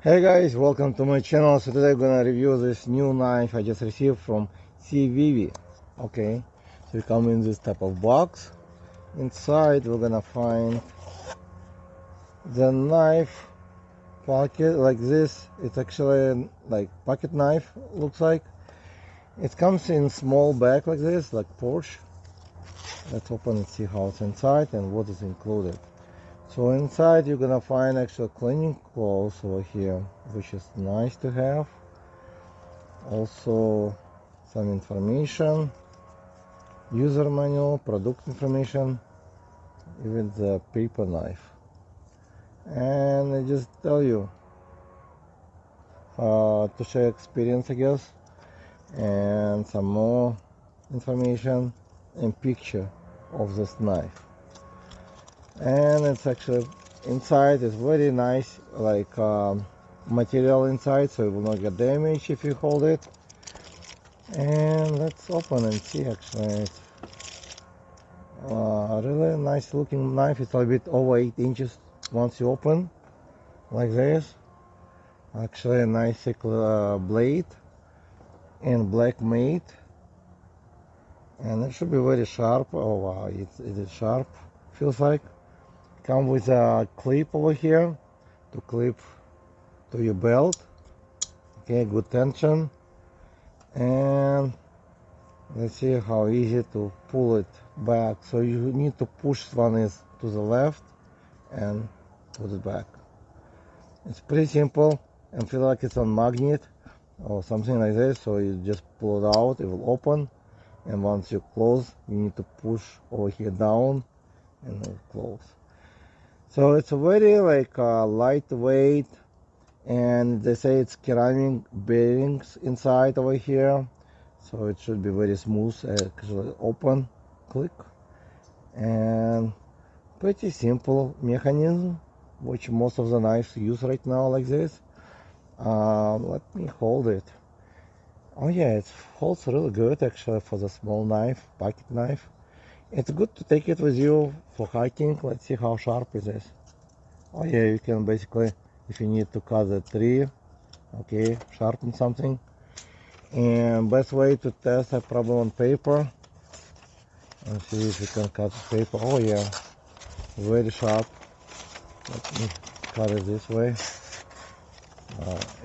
Hey guys, welcome to my channel. So today I'm gonna review this new knife I just received from CIVIVI. Okay, so it comes in this type of box. Inside we're gonna find the knife pocket like this. It's actually like pocket knife, looks like. It comes in small bag like this, like pouch. Let's open and see how it's inside and what is included. So inside you're gonna find actual cleaning clothes over here, which is nice to have. Also some information, user manual, product information, even the paper knife. And I just tell you to share experience, I guess, and some more information and picture of this knife. And it's actually inside is very nice, like material inside, so it will not get damaged if you hold it. And let's open and see. Actually, it's really nice looking knife. It's a little bit over 8 inches once you open like this. Actually a nice blade and black mate, and it should be very sharp. Oh wow, it is sharp, feels like. Come with a clip over here to clip to your belt. Okay, good tension. And let's see how easy to pull it back. So you need to push one is to the left and put it back. It's pretty simple and feel like it's on magnet or something like this. So you just pull it out, it will open, and once you close you need to push over here down and it will close. So it's a very like lightweight, and they say it's ceramic bearings inside over here, so it should be very smooth. Actually open, click, and pretty simple mechanism, which most of the knives use right now like this. Let me hold it. Oh yeah, it holds really good actually for the small knife, pocket knife. It's good to take it with you for hiking. Let's see how sharp it is. Oh yeah, you can basically, if you need to cut a tree, okay, sharpen something. And best way to test it probably on paper. And see if you can cut the paper. Oh yeah, very sharp. Let me cut it this way.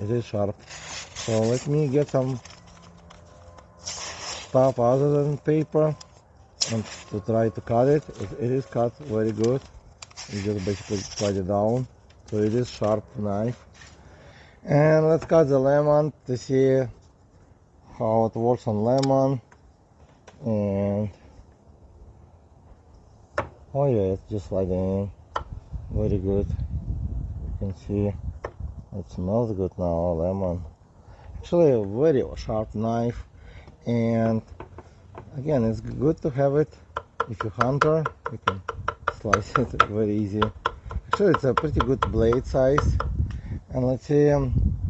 It is sharp. So let me get some stuff other than paper and to try to cut it. It is cut very good. You just basically slide it down. So it is sharp knife. And let's cut the lemon to see how it works on lemon. And oh yeah, it's just like very good. You can see it smells good now, lemon. Actually a very sharp knife, and again it's good to have it if you're hunter. You can slice it very easy. Actually it's a pretty good blade size. And let's see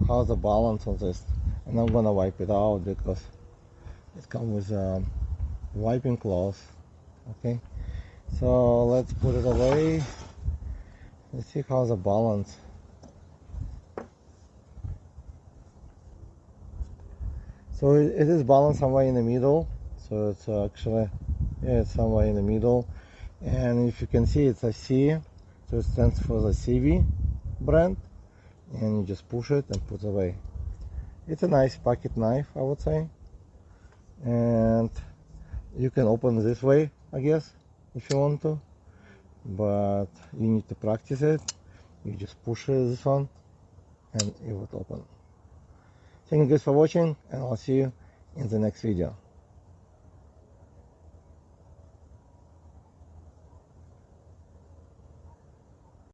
how the balance of this. And I'm gonna wipe it out because it comes with wiping cloth. Okay, so let's put it away. Let's see how the balance. So it is balanced somewhere in the middle. So it's actually, yeah, it's somewhere in the middle. And if you can see, it's a C, so it stands for the CIVIVI brand. And you just push it and put it away. It's a nice pocket knife, I would say. And you can open this way, I guess, if you want to. But you need to practice it. You just push this one and it will open. Thank you guys for watching, and I'll see you in the next video.